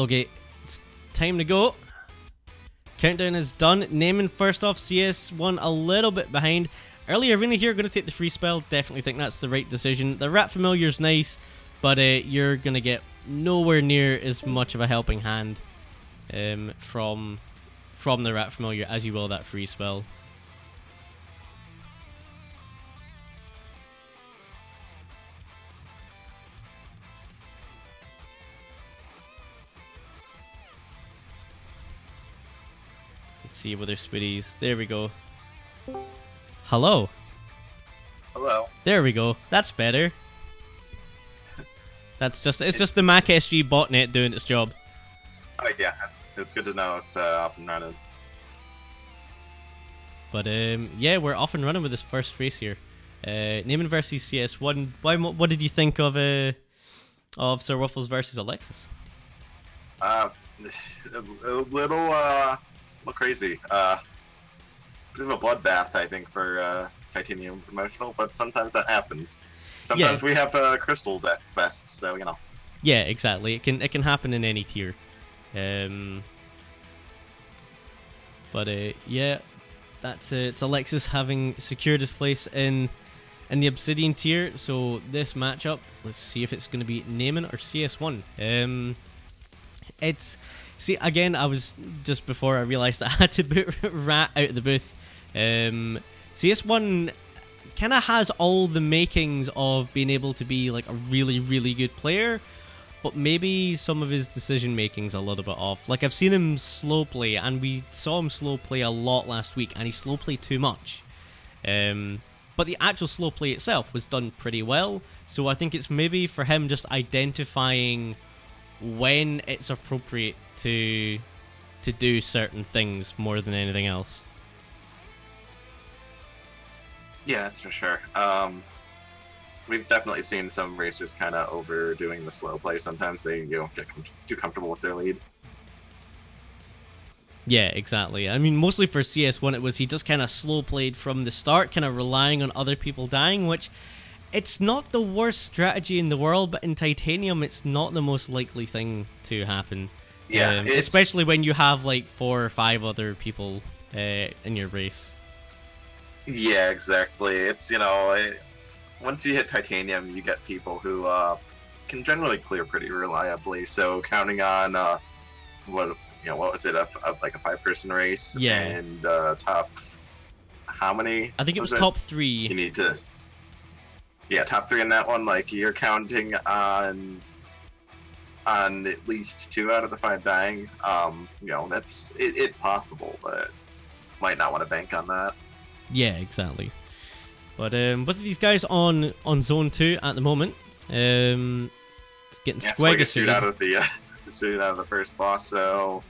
Okay, it's time to go. Countdown is done. Naymin first off, CS1 a little bit behind. Early Arena here, going to take the free spell. Definitely think that's the right decision. The Rat Familiar's nice, but you're going to get nowhere near as much of a helping hand from the Rat Familiar as you will that free spell. Let's see with their spitties. There we go. Hello. Hello. There we go. That's better. It's just the Mac SG botnet doing its job. Oh yeah, it's good to know it's up and running. But yeah, we're off and running with this first race here. Naymin versus CS1. What did you think of Sir Waffles versus Alexis? A little crazy. Bit of a bloodbath, I think, for Titanium Promotional, but sometimes that happens. Sometimes we have crystal decks best, so you know. Yeah, exactly. It can happen in any tier. But yeah, that's it's Alexis having secured his place in the Obsidian tier. So this matchup, let's see if it's going to be Naymin or CS1. See, again, I was just before I realized I had to boot Rat out of the booth. CS1 kind of has all the makings of being able to be like a really, really good player, but maybe some of his decision making's a little bit off. Like, I've seen him slow play, and we saw him slow play a lot last week, and he slow played too much. But the actual slow play itself was done pretty well, so I think it's maybe for him just identifying when it's appropriate to do certain things more than anything else. Yeah, that's for sure. We've definitely seen some racers kind of overdoing the slow play. Sometimes they get too comfortable with their lead. Yeah, exactly. I mean, mostly for CS1, it was he just kind of slow played from the start, kind of relying on other people dying, which it's not the worst strategy in the world, but in Titanium, it's not the most likely thing to happen. Yeah, especially when you have like 4 or 5 other people in your race. Yeah, exactly. It's, once you hit Titanium, you get people who can generally clear pretty reliably. So counting on what was it, like a 5-person race? Yeah. And top, how many? I think it was top 3. You need to, top 3 in that one. Like, you're counting on at least 2 out of the 5 dying. It's possible, but might not want to bank on that. Yeah, exactly. But both of these guys on zone 2 at the moment. It's getting Swagger out of the first boss. So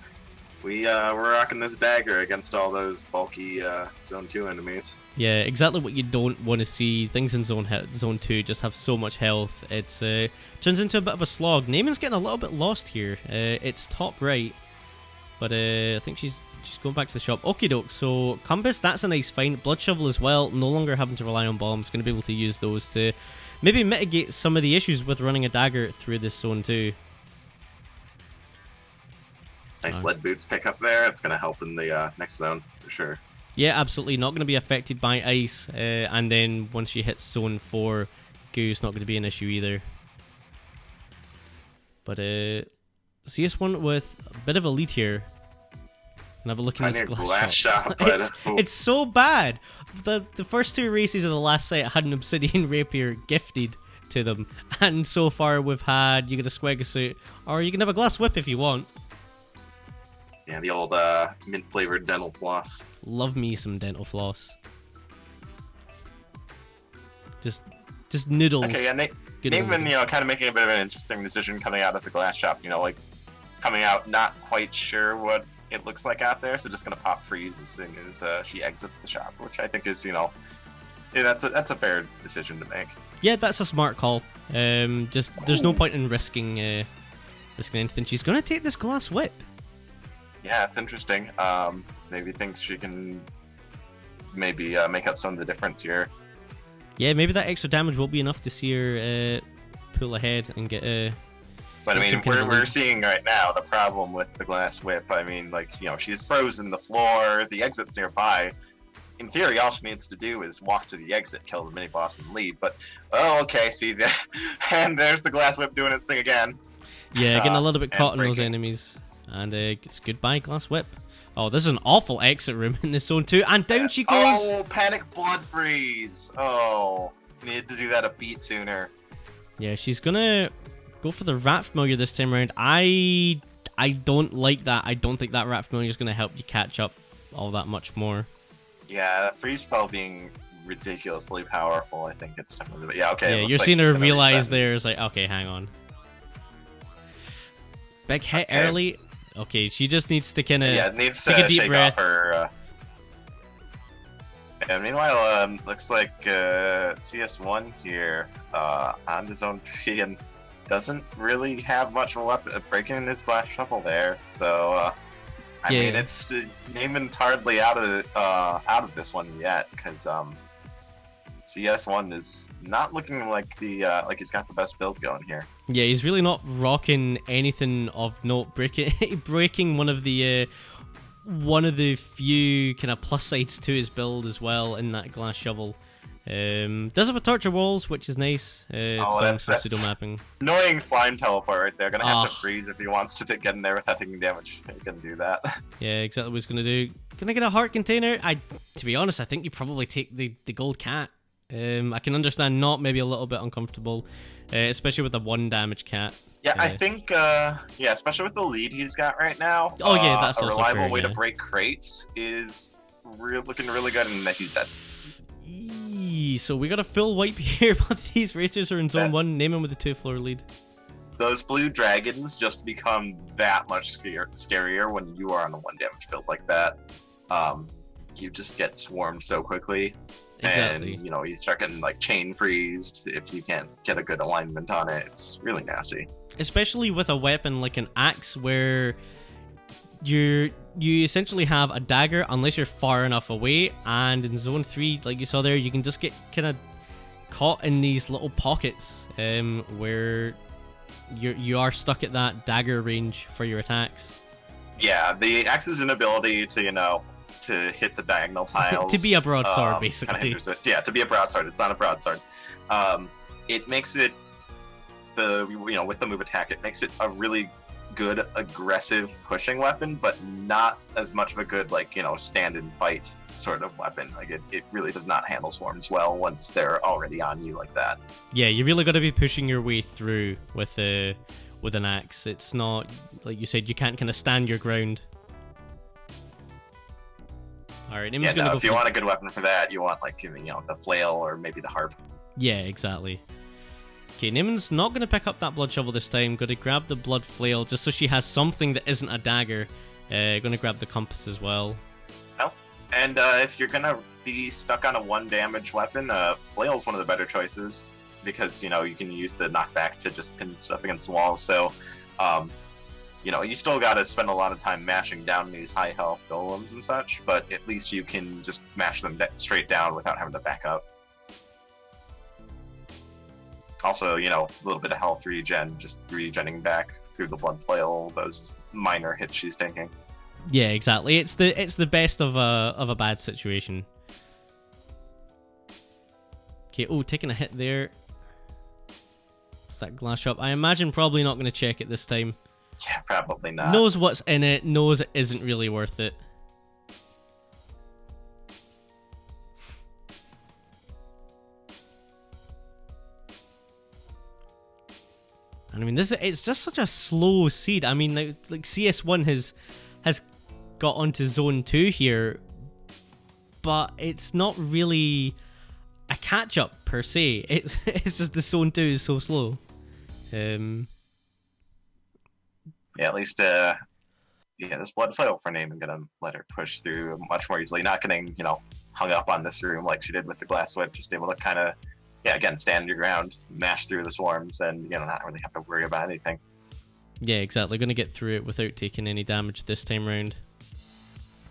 we're rocking this dagger against all those bulky zone 2 enemies. Yeah, exactly what you don't want to see. Things in zone 2 just have so much health. It's turns into a bit of a slog. Naymin's getting a little bit lost here. It's top right, but I think she's going back to the shop. Okie doke, so Compass, that's a nice find. Blood Shovel as well, no longer having to rely on bombs. Going to be able to use those to maybe mitigate some of the issues with running a dagger through this zone too. Nice lead boots pick up there. It's going to help in the next zone for sure. Yeah, absolutely. Not going to be affected by ice. And then once you hit zone 4, Goo's not going to be an issue either. But CS1 with a bit of a lead here. And have a look in this glass shop. It's so bad. The first 2 races of the last set had an Obsidian Rapier gifted to them. And so far we've had, you get a Swagger suit, or you can have a glass whip if you want. Yeah, the old mint-flavored dental floss. Love me some dental floss. Just noodles. Okay, yeah, Naymin, kind of making a bit of an interesting decision coming out of the glass shop. Coming out not quite sure what it looks like out there, so just gonna pop freeze as soon as she exits the shop, which I think is, that's a fair decision to make. Yeah, that's a smart call. There's no point in risking anything. She's gonna take this glass whip. Yeah, it's interesting. Maybe thinks she can make up some of the difference here. Yeah, maybe that extra damage will be enough to see her pull ahead and get But I mean, we're seeing right now the problem with the glass whip. I mean, like, she's frozen the floor, the exit's nearby. In theory, all she needs to do is walk to the exit, kill the mini boss, and leave. But okay, see, and there's the glass whip doing its thing again. Yeah, getting a little bit caught in those enemies, and it's goodbye glass whip. Oh, this is an awful exit room in this zone 2, and down she goes. Oh, panic blood freeze. Oh, needed to do that a beat sooner. Yeah, she's gonna go for the rat familiar this time around. I don't like that. I don't think that rat familiar is gonna help you catch up all that much more. Yeah, that freeze spell being ridiculously powerful, I think it's definitely... But yeah, okay. Yeah, you're seeing her realize there's like, okay, hang on. Big hit early. Okay, she just needs to kind of take a deep breath. Off her, and meanwhile, looks like CS1 here on the zone 3 and doesn't really have much of a weapon. Breaking his glass shovel there, so... I mean, it's Naymin's hardly out of this one yet, because CS1 is not looking like like he's got the best build going here. Yeah, he's really not rocking anything of note. Breaking one of the few kind of plus sides to his build as well in that glass shovel. Does have a torture walls, which is nice. That's pseudo mapping. Annoying slime teleport right there. Gonna have to freeze if he wants to get in there without taking damage. He can do that. Yeah, exactly what he's gonna do. Can I get a heart container? To be honest, I think you probably take the gold cat. I can understand not maybe a little bit uncomfortable, especially with the 1 damage cat. Yeah, I think especially with the lead he's got right now. Oh yeah, that's a also reliable fair, way to break crates is looking really good, and that he's dead. So we got a full wipe here. Both these racers are in zone 1. Naymin with the 2-floor lead. Those blue dragons just become that much scarier when you are on a 1 damage build like that. You just get swarmed so quickly. Exactly. And, you start getting, like, chain freezed if you can't get a good alignment on it. It's really nasty. Especially with a weapon like an axe where you essentially have a dagger unless you're far enough away, and in zone 3, like you saw there, you can just get kind of caught in these little pockets where you are stuck at that dagger range for your attacks. Yeah, the axe's inability to to hit the diagonal tiles to be a broadsword, basically. Yeah, to be a broadsword. It's not a broadsword. It makes it with the move attack, it makes it a really good aggressive pushing weapon, but not as much of a good stand and fight sort of weapon. Like it really does not handle swarms well once they're already on you like that. Yeah, you really got to be pushing your way through with an axe. It's not like you said, you can't kind of stand your ground. All right, Naymin's gonna go if you want a good weapon for that, you want the flail or maybe the harp. Yeah, exactly. Okay, Naymin's not going to pick up that blood shovel this time. Going to grab the blood flail just so she has something that isn't a dagger. Going to grab the compass as well. Oh, and if you're going to be stuck on a 1 damage weapon, flail's one of the better choices because, you can use the knockback to just pin stuff against the walls. So, you still got to spend a lot of time mashing down these high health golems and such, but at least you can just mash them straight down without having to back up. Also, a little bit of health regen, just regenning back through the blood flail, those minor hits she's taking. Yeah, exactly. It's the best of a bad situation. Okay, taking a hit there. It's that glass shop. I imagine probably not going to check it this time. Yeah, probably not. Knows what's in it, knows it isn't really worth it. And I mean, it's just such a slow seed. I mean, like CS1 has got onto zone 2 here, but it's not really a catch up per se. It's just the zone 2 is so slow. Yeah, at least this blood flail for Naymin gonna let her push through much more easily, not getting hung up on this room like she did with the glass whip. Just able to kind of again, stand your ground, mash through the swarms, and not really have to worry about anything. Yeah, exactly. Going to get through it without taking any damage this time round.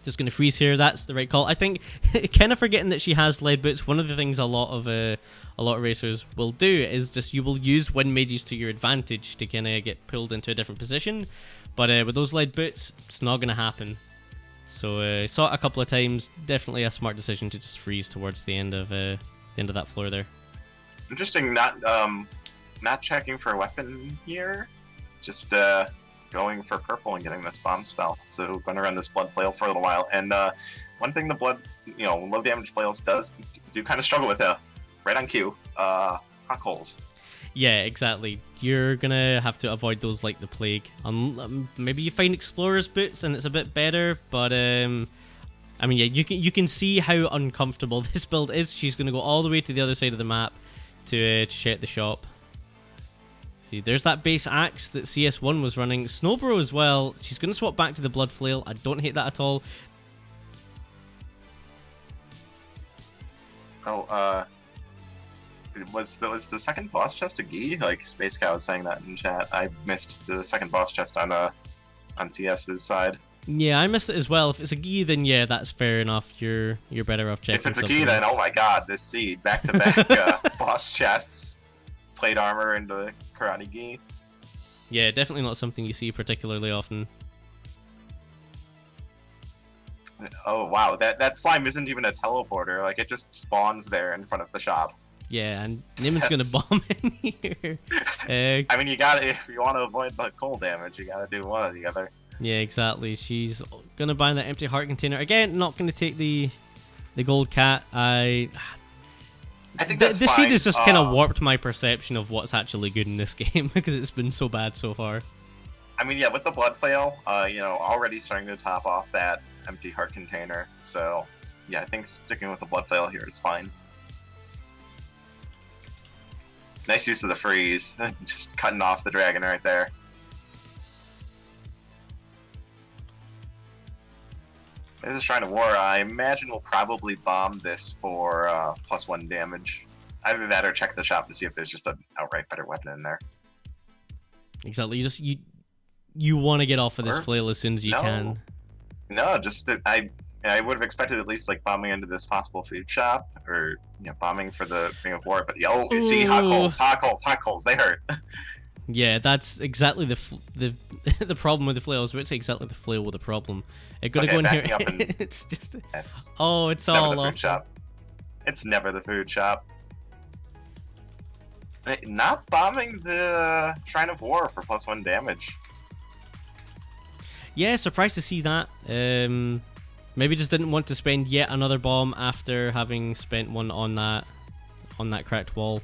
Just going to freeze here. That's the right call. I think kind of forgetting that she has lead boots. One of the things a lot of racers will do is just you will use wind mages to your advantage to kind of get pulled into a different position. But with those lead boots, it's not going to happen. So saw it a couple of times. Definitely a smart decision to just freeze towards the end of that floor there. Interesting. Not checking for a weapon here. Just going for purple and getting this bomb spell. So going to run this blood flail for a little while. And one thing the blood, low damage flails do kind of struggle with, right on cue, hot coals. Yeah, exactly. You're gonna have to avoid those like the plague. Maybe you find explorer's boots and it's a bit better, but I mean, yeah, you can see how uncomfortable this build is. She's gonna go all the way to the other side of the map to check the shop. See, there's that base axe that CS1 was running. Snowbro as well. She's going to swap back to the blood flail. I don't hate that at all. Oh, was the second boss chest a Gi? Like Space Cow was saying that in chat. I missed the second boss chest on CS's side. Yeah, I missed it as well. If it's a Gi, then yeah, that's fair enough. You're better off checking. If it's a Gi, then oh my god, this seed back to back boss chests, plate armor, and the karate Gi. Yeah, definitely not something you see particularly often. Oh wow, that slime isn't even a teleporter. Like it just spawns there in front of the shop. Yeah, and Naymin's gonna bomb in here. I mean, if you want to avoid the cold damage, you gotta do one or the other. Yeah, exactly. She's gonna buy that empty heart container again. Not gonna take the gold cat. I think that's the fine. seed has just kind of warped my perception of what's actually good in this game because it's been so bad so far. I mean, yeah, with the blood flail, already starting to top off that empty heart container. So, yeah, I think sticking with the blood flail here is fine. Nice use of the freeze, just cutting off the dragon right there. This is Shrine of War. I imagine we'll probably bomb this for +1 damage. Either that or check the shop to see if there's just an outright better weapon in there. Exactly. You want to get off of this flail as soon as you can. No, just I would have expected at least like bombing into this possible food shop or bombing for the Ring of War. But see, hot coals, they hurt. Yeah, that's exactly the problem with the flail. I was about to say exactly the flail with the problem. It gotta go in here. It's just it's all never the food shop. It's never the food shop. Not bombing the Shrine of War for +1 damage. Yeah, surprised to see that. Maybe just didn't want to spend yet another bomb after having spent one on that cracked wall.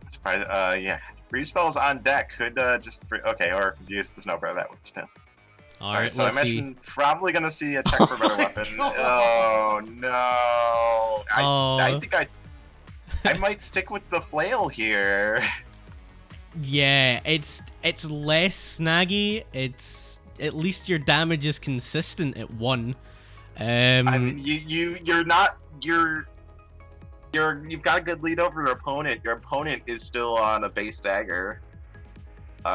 Surprise! Yeah, free spells on deck could just okay, or use the snowbro. That would still. All right, so I imagine probably gonna see a check for a better weapon. Oh no! I think I might stick with the flail here. Yeah, it's less snaggy. It's at least your damage is consistent at 1. I mean, you've got a good lead over your opponent. Your opponent is still on a base dagger,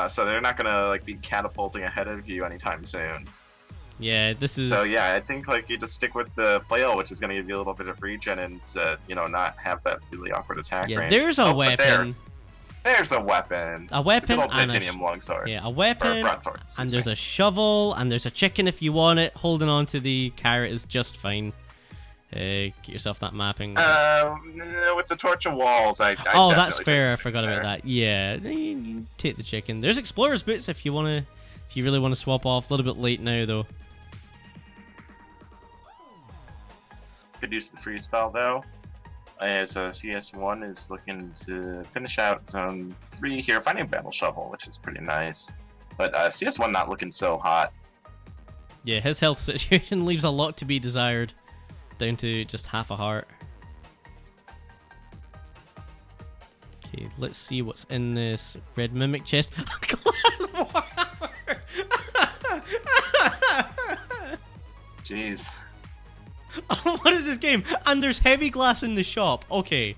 so they're not gonna like be catapulting ahead of you anytime soon. Yeah, this is. So yeah, I think like you just stick with the flail, which is gonna give you a little bit of regen and not have that really awkward attack range. There's a weapon. There's a weapon. A weapon and titanium longsword. Yeah, a weapon. Or broadsword, and there's a shovel, and there's a chicken if you want it. Holding on to the carrot is just fine. Get yourself that mapping. With the torch of walls, oh, that's fair. I forgot about that. Yeah, you take the chicken. There's explorer's boots if you really want to swap off. A little bit late now though. Could use the free spell though, as CS1 is looking to finish out Zone 3 here, finding a battle shovel, which is pretty nice. But CS1 not looking so hot. Yeah, his health situation leaves a lot to be desired. Down to just half a heart. Okay, let's see what's in this red mimic chest. Glass Warhammer! Jeez. Oh, what is this game? And there's heavy glass in the shop. Okay.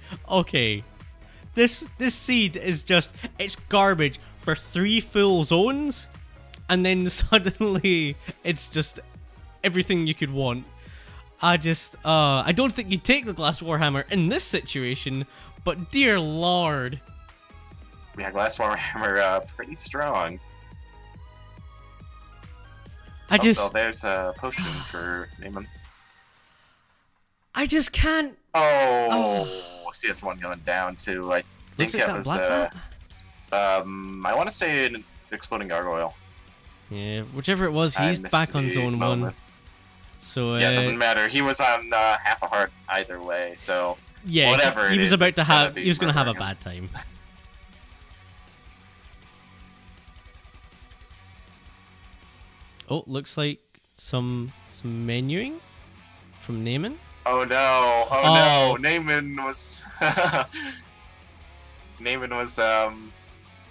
This seed is just, it's garbage for 3 full zones. and then suddenly it's just everything you could want. I don't think you'd take the Glass Warhammer in this situation, but dear lord. Yeah, Glass Warhammer, pretty strong. There's a potion for Naymin. I just can't. Oh, CS1 going down too. I think like that was I want to say an exploding gargoyle. Yeah, whichever it was, he's back on zone 1. So yeah, it doesn't matter. He was on half a heart either way. So yeah, whatever he was going to have a bad time. Oh, looks like some menuing from Naymin. Oh no! Oh no! Naymin was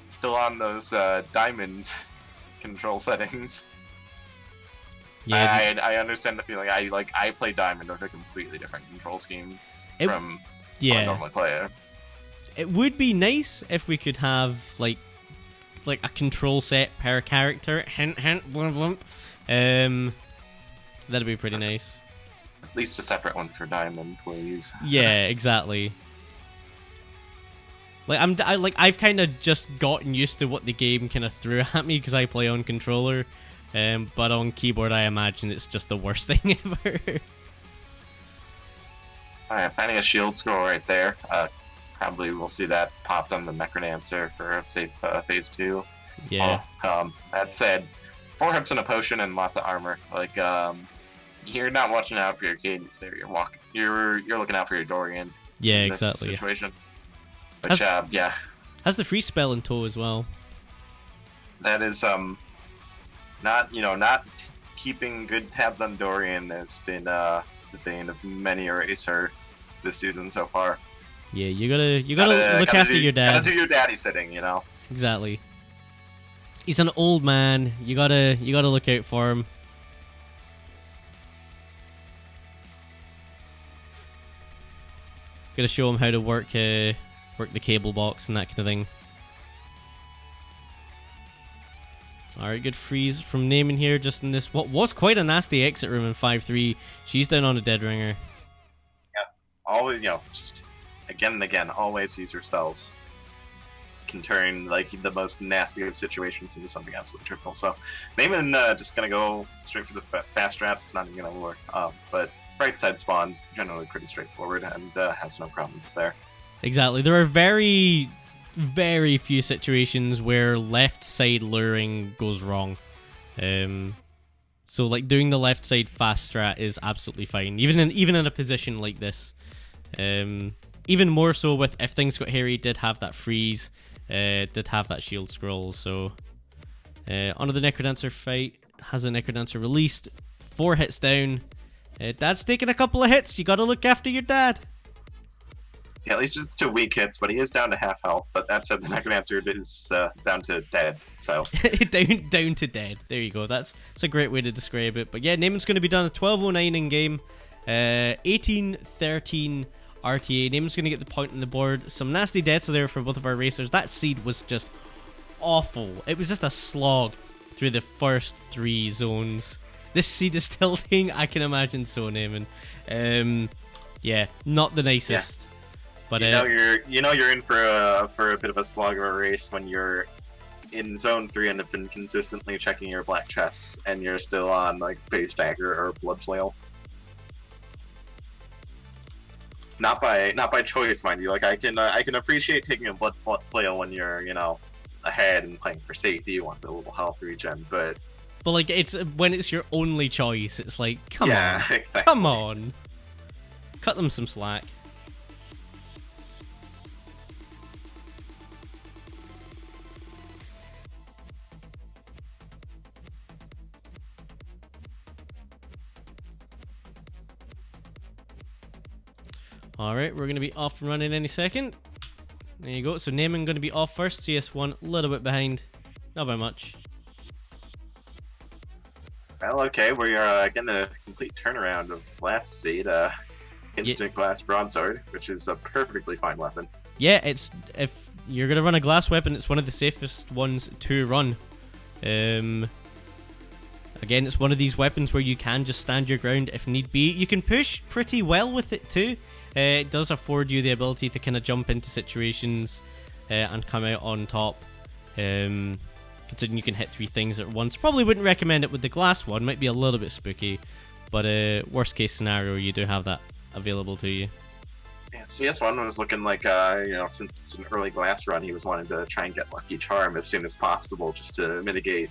still on those diamond control settings. Yeah, I understand the feeling. I play diamond with a completely different control scheme from how I normally play it. It would be nice if we could have like a control set per character. Hint, hint, blump, blump. That'd be pretty nice. At least a separate one for diamond, please. Yeah, exactly. Like I've kind of just gotten used to what the game kind of threw at me because I play on controller, but on keyboard I imagine it's just the worst thing ever. All right, finding a shield scroll right there. Probably we'll see that popped on the Necrodancer for a safe phase 2. Yeah. That said, 4 hits and a potion and lots of armor. Like you're not watching out for your cadence there. You're looking out for your Dorian. Yeah, in this exactly. Situation. Which yeah. Has the free spell in tow as well. That is not keeping good tabs on Dorian has been the bane of many a racer this season so far. Yeah, you gotta look after your dad. Gotta do your daddy sitting, you know. Exactly. He's an old man. You gotta look out for him. Gotta show him how to work the cable box and that kind of thing. Alright, good freeze from Naymin here, just in this what was quite a nasty exit room in 5-3. She's down on a dead ringer. Yeah, always, just again and again, always use your spells. Can turn like the most nasty of situations into something absolutely trivial. So Naymin just gonna go straight for the fast traps. It's not even gonna work. But right side spawn generally pretty straightforward and has no problems there. Exactly. There are very, very few situations where left side luring goes wrong. So like doing the left side fast strat is absolutely fine, even in a position like this. Even more so with if things got hairy, did have that freeze, did have that shield scroll. So onto the Necrodancer fight. Has a Necrodancer released, 4 hits down. Dad's taking a couple of hits. You got to look after your dad. Yeah, at least it's 2 weak hits, but he is down to half health. But that said, the Necrodancer is down to dead. So down to dead. There you go. That's a great way to describe it. But yeah, Naymin's going to be done at 12:09 in game. 18-13 RTA. Naymin's going to get the point on the board. Some nasty deaths there for both of our racers. That seed was just awful. It was just a slog through the first 3 zones. This seed is tilting. I can imagine so, Naymin. Yeah, not the nicest. Yeah. But you're in for a bit of a slog of a race when you're in zone 3 and have been consistently checking your black chests and you're still on like base dagger or blood flail. Not by choice, mind you. Like I can appreciate taking a blood flail when you're ahead and playing for safety. You want the little health regen, but like it's when it's your only choice. It's like come on, exactly. Come on, cut them some slack. Alright, we're going to be off and running any second. There you go. So Naymin going to be off first. CS1 a little bit behind. Not by much. Well, okay. We're getting a complete turnaround of last seed. Instant glass broadsword, which is a perfectly fine weapon. Yeah, it's if you're going to run a glass weapon, it's one of the safest ones to run. Again, it's one of these weapons where you can just stand your ground if need be. You can push pretty well with it too. It does afford you the ability to kind of jump into situations and come out on top. Considering you can hit 3 things at once. Probably wouldn't recommend it with the glass one. Might be a little bit spooky. But worst case scenario, you do have that available to you. Yeah, CS1 was looking like, since it's an early glass run, he was wanting to try and get Lucky Charm as soon as possible just to mitigate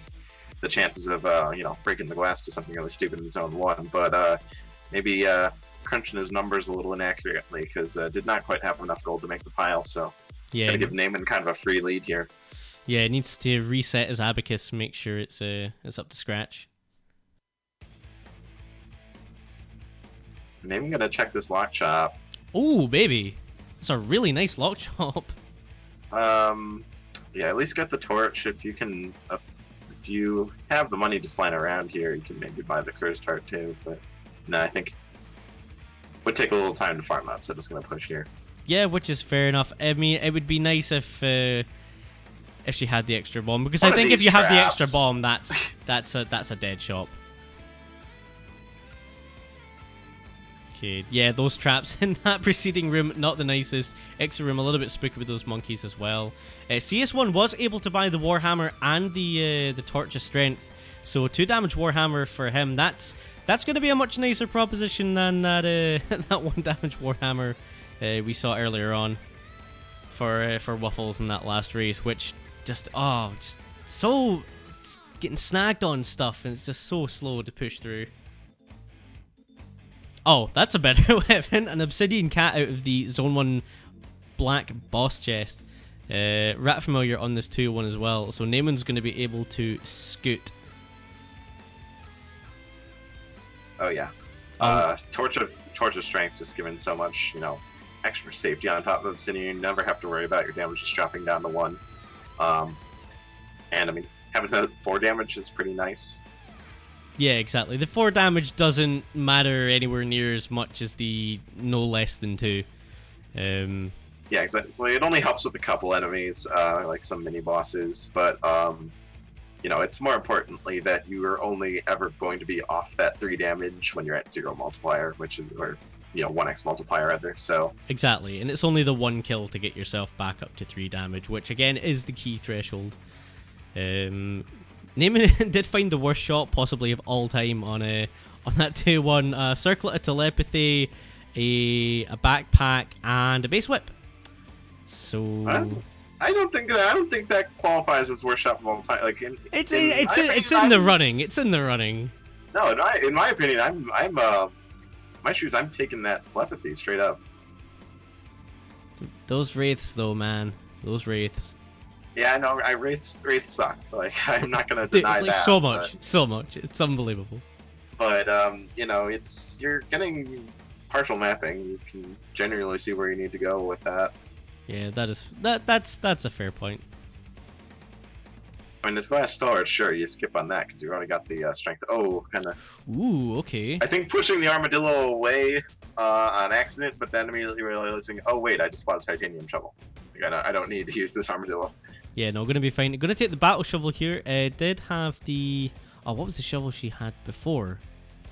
the chances of, breaking the glass to something really stupid in Zone 1. But maybe crunching his numbers a little inaccurately because did not quite have enough gold to make the pile. So yeah, gotta give Naymin kind of a free lead here. Yeah, it needs to reset his abacus, make sure it's up to scratch. Naymin gonna check this lock chop. Oh, baby. It's a really nice lock chop. Yeah, at least get the torch. If you can, if you have the money to slide around here, you can maybe buy the cursed heart too. But no, I think it would take a little time to farm up, so I'm just gonna push here. Yeah, which is fair enough. I mean, it would be nice if she had the extra bomb, because I think if you have the extra bomb, that's a dead shop. Okay, yeah, those traps in that preceding room, not the nicest. Extra room, a little bit spooky with those monkeys as well. CS1 was able to buy the Warhammer and the Torch of Strength, so 2 damage Warhammer for him. That's going to be a much nicer proposition than that that 1 damage Warhammer we saw earlier on for Waffles in that last race, which just getting snagged on stuff, and it's just so slow to push through. Oh, that's a better weapon. An Obsidian Cat out of the Zone 1 black boss chest. Rat Familiar on this 2-1 as well, so Naymin's going to be able to scoot. Oh yeah. Torch of Strength just giving so much, extra safety on top of Obsidian. You never have to worry about your damage just dropping down to 1. And I mean, having the 4 damage is pretty nice. Yeah, exactly. The 4 damage doesn't matter anywhere near as much as the no less than 2. Yeah, exactly. So it only helps with a couple enemies, like some mini bosses, but it's more importantly that you are only ever going to be off that 3 damage when you're at 0 multiplier, which is 1x multiplier rather. So exactly, and it's only the 1 kill to get yourself back up to 3 damage, which again is the key threshold. Naymin did find the worst shot possibly of all time on that 2-1. Circlet of Telepathy, a backpack, and a base whip. So I don't think that qualifies as worst shot of all time. Like it's in the running. It's in the running. No, in my opinion, I'm my shoes. I'm taking that telepathy straight up. Those wraiths, though, man. Those wraiths. Yeah, I know. Wraiths suck. Like, I'm not gonna deny that. So much. It's unbelievable. But you're getting partial mapping. You can generally see where you need to go with that. Yeah, that's a fair point. I mean, this glass storage, sure, you skip on that because you've already got the strength. Oh, kind of. Ooh, okay. I think pushing the armadillo away on accident, but then immediately realizing, oh wait, I just bought a titanium shovel. Like, I don't need to use this armadillo. Yeah, no, gonna be fine. Gonna take the battle shovel here. Did have the what was the shovel she had before?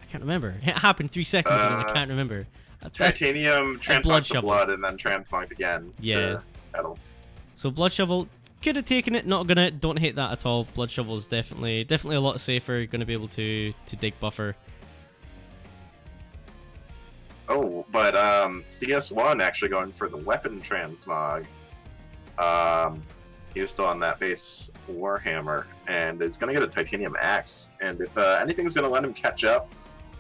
I can't remember. It happened 3 seconds ago. I can't remember. Titanium transmog to blood and then transmog again. Yeah. To metal. So blood shovel could have taken it. Not gonna. Don't hate that at all. Blood shovel is definitely a lot safer. Gonna be able to dig buffer. Oh, but CS1 actually going for the weapon transmog. He was still on that base Warhammer and is going to get a titanium axe. And if anything's going to let him catch up,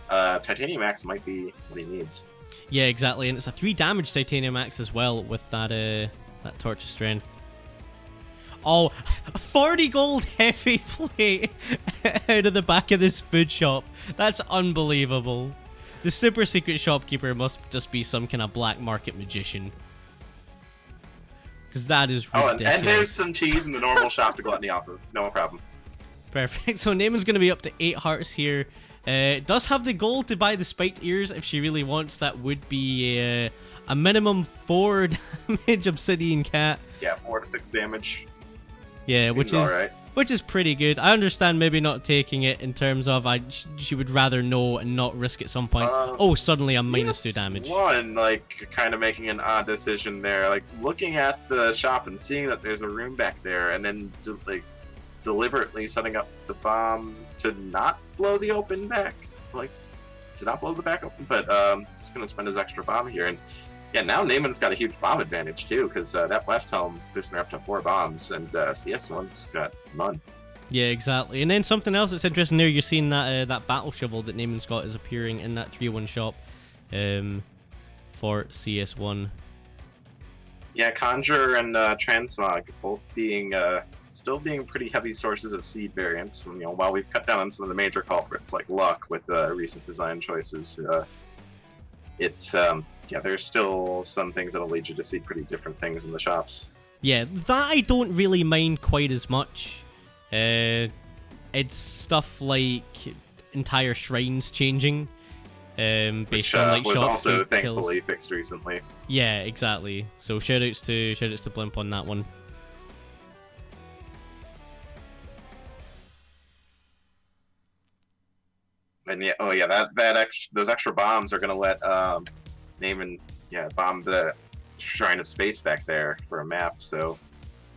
titanium axe might be what he needs. Yeah, exactly. And it's a 3 damage titanium axe as well with that Torch of Strength. Oh, a 40 gold heavy plate out of the back of this food shop. That's unbelievable. The super secret shopkeeper must just be some kind of black market magician. Because that is ridiculous. Oh, and there's some cheese in the normal shop to gluttony off of. No problem. Perfect. So Naymin's going to be up to 8 hearts here. Does have the gold to buy the spiked ears if she really wants. That would be a minimum 4 damage Obsidian Cat. Yeah, 4 to 6 damage. Yeah, Seems which is alright. which is pretty good. I understand maybe not taking it in terms of she would rather know and not risk at some point. Oh, suddenly I'm -2 damage. CS1, like, kind of making an odd decision there. Like, looking at the shop and seeing that there's a room back there, and then, like, deliberately setting up the bomb to not blow the open back. Like, to not blow the back open, but just going to spend his extra bomb here. And yeah, now Naymin's got a huge bomb advantage, too, because that blast helm boosting her up to 4 bombs, and CS1's got none. Yeah, exactly. And then something else that's interesting there, you're seeing that that battle shovel that Naymin's got is appearing in that 3-1 shop for CS1. Yeah, Conjure and Transmog both being still being pretty heavy sources of seed variants. You know, while we've cut down on some of the major culprits like luck with recent design choices, it's yeah, there's still some things that'll lead you to see pretty different things in the shops. Yeah, that I don't really mind quite as much. It's stuff like entire shrines changing, based on like was shop also kills. thankfully fixed recently. Yeah, exactly. So shoutouts to Blimp on that one. And yeah, oh yeah, those extra bombs are gonna let Naymin bomb the Shrine of Space back there for a map. So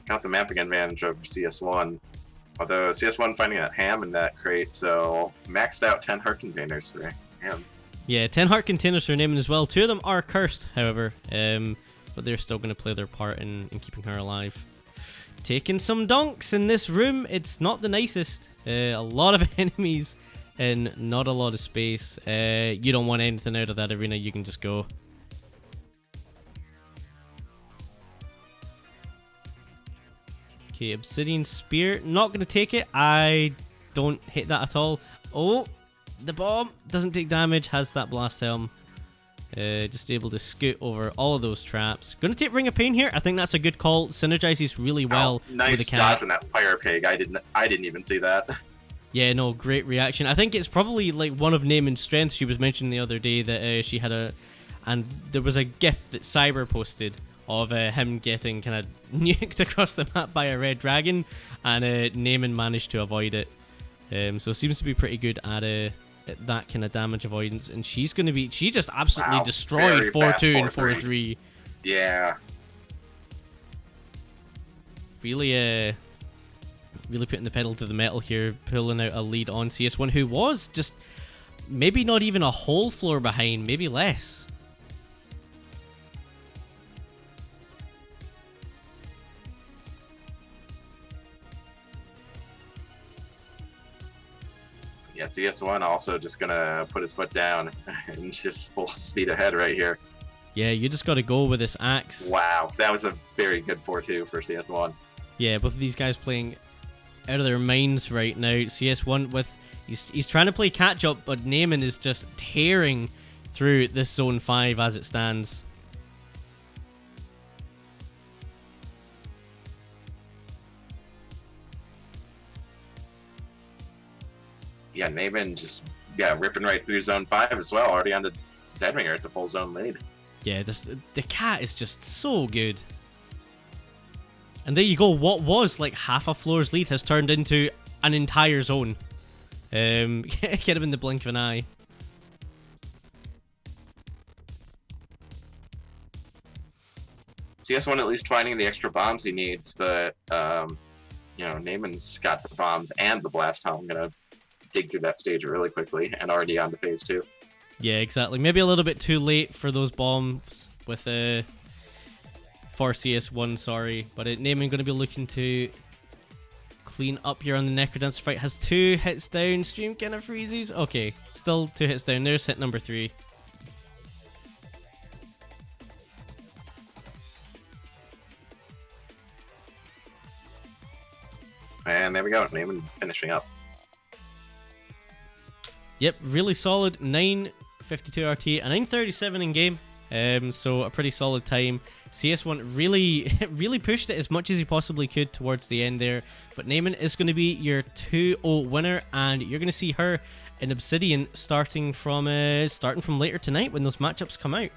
got the mapping advantage over CS1. Although CS1 finding that ham in that crate, so maxed out 10 heart containers for ham. Yeah, 10 heart containers for Naymin as well. 2 of them are cursed, however, but they're still going to play their part in keeping her alive. Taking some dunks in this room. It's not the nicest. A lot of enemies and not a lot of space. You don't want anything out of that arena. You can just go. Okay, Obsidian Spear. Not going to take it. I don't hit that at all. Oh, the bomb doesn't take damage. Has that blast helm. Just able to scoot over all of those traps. Going to take Ring of Pain here. I think that's a good call. Synergizes really well nice with the cat. Dodge on that fire pig. I didn't even see that. Yeah, no, great reaction. I think it's probably like one of Naymin's strengths. She was mentioning the other day that she had and there was a GIF that Cyber posted of him getting kind of nuked across the map by a red dragon, and Naymin managed to avoid it. So seems to be pretty good at that kind of damage avoidance, and she just absolutely destroyed 4-2 and 4-3. Yeah. Really putting the pedal to the metal here, pulling out a lead on CS1, who was just maybe not even a whole floor behind, maybe less. Yeah, CS1 also just gonna put his foot down and just full speed ahead right here. Yeah, you just gotta go with this axe. Wow, that was a very good 4-2 for CS1. Yeah, both of these guys playing out of their minds right now. CS1 with he's trying to play catch up, but Naymin is just tearing through this zone 5 as it stands. Yeah, Naymin just ripping right through zone 5 as well, already on the Deadringer. It's a full zone lead. Yeah, the cat is just so good. And there you go, what was like half a floor's lead has turned into an entire zone. Could have been the blink of an eye. CS1 at least finding the extra bombs he needs, but Naymin's got the bombs and the blast helm. Gonna dig through that stage really quickly and already on to phase 2. Yeah, exactly. Maybe a little bit too late for those bombs with for CS1, sorry. But Naymin going to be looking to clean up here on the Necrodancer fight. Has 2 hits down. Stream kind of freezes. Okay, still 2 hits down. There's hit number 3. And there we go. Naymin finishing up. Yep, really solid. 952 RT, a 937 in game. So a pretty solid time. CS1 really pushed it as much as he possibly could towards the end there. But Naymin is going to be your 2-0 winner, and you're going to see her in Obsidian starting from later tonight when those matchups come out.